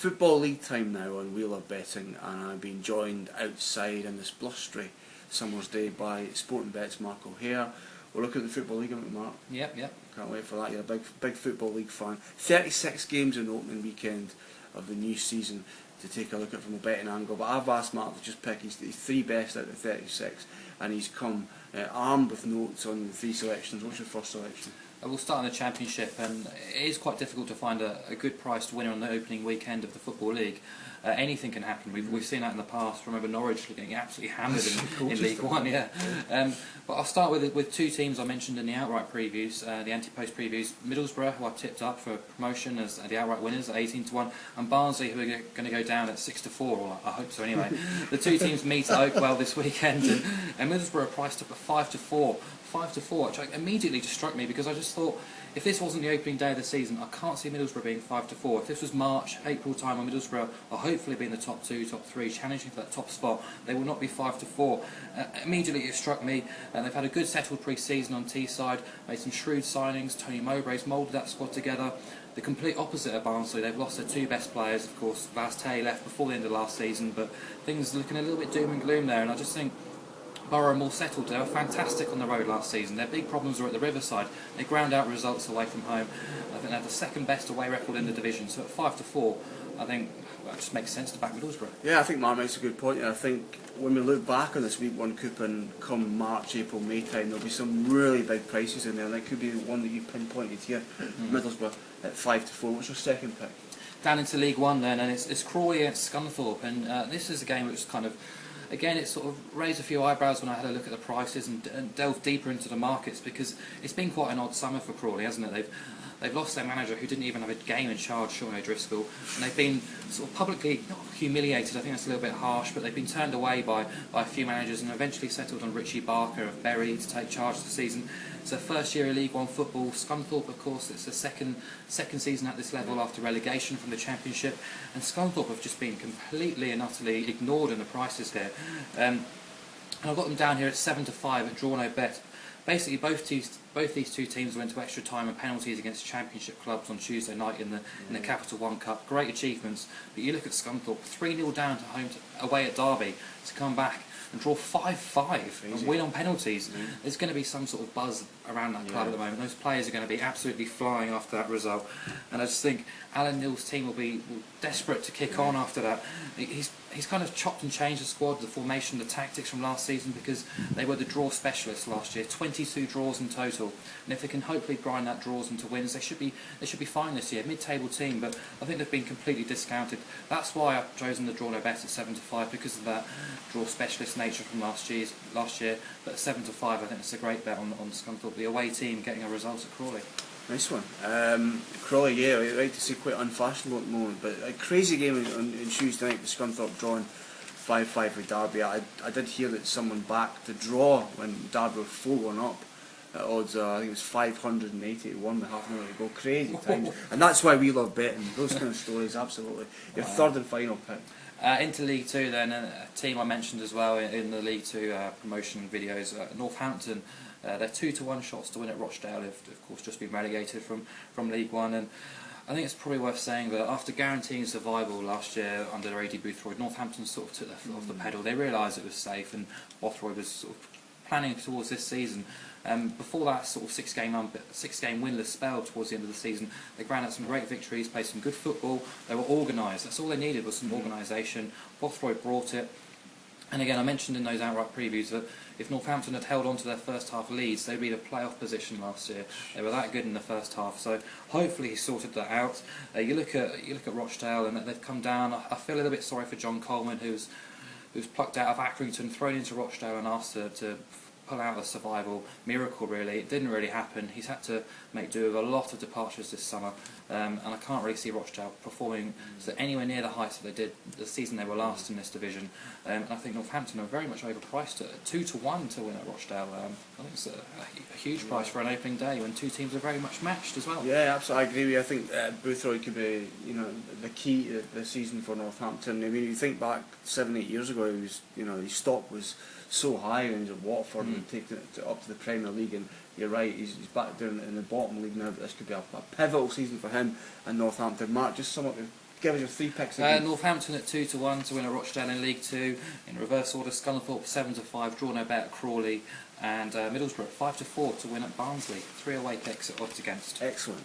Football League time now on We Love Betting, and I've been joined outside on this blustery summer's day by Sportingbet's Mark O'Hare. We'll look at the Football League, haven't we, Mark? Yep. Can't wait for that. You're a big Football League fan. 36 games in the opening weekend of the new season to take a look at from a betting angle, but I've asked Mark to just pick his three best out of 36, and he's come armed with notes on the three selections. What's your first selection? We'll start in the Championship, and it is quite difficult to find a good priced winner on the opening weekend of the Football League. Anything can happen. We've seen that in the past. Remember Norwich getting absolutely hammered in League One, yeah. But I'll start with two teams I mentioned in the outright previews, the anti-post previews. Middlesbrough, who I've tipped up for promotion as the outright winners at 18-1, and Barnsley, who are going to go down at 6-4, or I hope so anyway. The two teams meet at Oakwell this weekend, and Middlesbrough are priced up at 5-4. 5-4, which immediately just struck me, because I just thought, if this wasn't the opening day of the season, I can't see Middlesbrough being 5-4. If this was March, April time, when Middlesbrough are hopefully being the top 2, top 3, challenging for that top spot, they will not be 5-4. Immediately it struck me, and they've had a good settled pre-season on Teesside, made some shrewd signings. Tony Mowbray's moulded that squad together. The complete opposite of Barnsley. They've lost their two best players, of course. Vaz Tê left before the end of last season, but things are looking a little bit doom and gloom there, and I just think Borough are more settled. They were fantastic on the road last season. Their big problems were at the Riverside. They ground out results away from home. I think they have the second best away record in the division. So at 5-4, I think it just makes sense to back Middlesbrough. Yeah, I think Mark makes a good point. And I think when we look back on this Week 1 coupon come March, April, May time, there'll be some really big prices in there. And that could be the one that you pinpointed here, Middlesbrough at 5-4. What's your second pick? Down into League One then, and it's Crawley against Scunthorpe. And this is a game which kind of, again, it sort of raised a few eyebrows when I had a look at the prices and delved deeper into the markets, because it's been quite an odd summer for Crawley, hasn't it? They've lost their manager, who didn't even have a game in charge, Sean O'Driscoll, and they've been sort of publicly, not humiliated, I think that's a little bit harsh, but they've been turned away by a few managers and eventually settled on Richie Barker of Bury to take charge of the season. It's their first year of League One football. Scunthorpe, of course, it's the second season at this level after relegation from the Championship, and Scunthorpe have just been completely and utterly ignored in the prices here. And I've got them down here at 7-5 at Draw No Bet. Basically, both these two teams went to extra time and penalties against Championship clubs on Tuesday night in the Capital One Cup. Great achievements, but you look at Scunthorpe, 3-0 down away at Derby, to come back and draw 5-5 and win on penalties. There's going to be some sort of buzz around that club at the moment. Those players are going to be absolutely flying after that result, and I just think Alan Neil's team will be desperate to kick on after that. He's kind of chopped and changed the squad, the formation, the tactics from last season, because they were the draw specialists last year. 22 draws in total, and if they can hopefully grind that draws into wins, they should be fine this year. Mid-table team, but I think they've been completely discounted. That's why I've chosen the Draw No Bet at 7-5, because of that draw specialist nature from last year. But at 7-5, I think it's a great bet on Scunthorpe, the away team, getting a result at Crawley. Nice one. Crawley, yeah, right to say quite unfashionable at the moment, but a crazy game on Tuesday night with Scunthorpe drawing 5-5 with Derby. I did hear that someone backed the draw when Derby were 4-1 up at odds, I think it was 580 to 1 with half an hour to go. Crazy times. And that's why we love betting. Those kind of stories, absolutely. Your third and final pick. Into League Two then, a team I mentioned as well in the League Two promotion videos, Northampton. They're 2-1 shots to win at Rochdale. Have of course just been relegated from League One, and I think it's probably worth saying that after guaranteeing survival last year under Adi Boothroyd, Northampton sort of took their foot off the pedal. They realised it was safe, and Boothroyd was sort of planning towards this season. Before that sort of six-game winless spell towards the end of the season, they ground out some great victories, played some good football. They were organised. That's all they needed, was some organisation. Boothroyd brought it. And again, I mentioned in those outright previews that if Northampton had held on to their first half leads, they'd be in a playoff position last year. They were that good in the first half, so hopefully he sorted that out. You look at Rochdale, and they've come down. I feel a little bit sorry for John Coleman, who's plucked out of Accrington, thrown into Rochdale, and asked to pull out a survival miracle. Really, it didn't really happen. He's had to make do with a lot of departures this summer, and I can't really see Rochdale performing anywhere near the heights that they did the season they were last in this division. And I think Northampton are very much overpriced at 2-1 to win at Rochdale. I think it's a huge price for an opening day when two teams are very much matched as well. Yeah, absolutely, I agree with you. I think Boothroyd could be, the key to the season for Northampton. I mean, you think back 7-8 years ago, he was, his stock was so high when he was at Watford and taking it up to the Premier League, and you're right, he's back down in the bottom league now, but this could be a pivotal season for him and Northampton. Mark, just sum up give us your 3 picks again. Northampton at 2-1 to win at Rochdale in League 2. In reverse order, Scunthorpe 7-5, draw no bet at Crawley, and Middlesbrough 5-4 to win at Barnsley. 3 away picks at odds against. Excellent.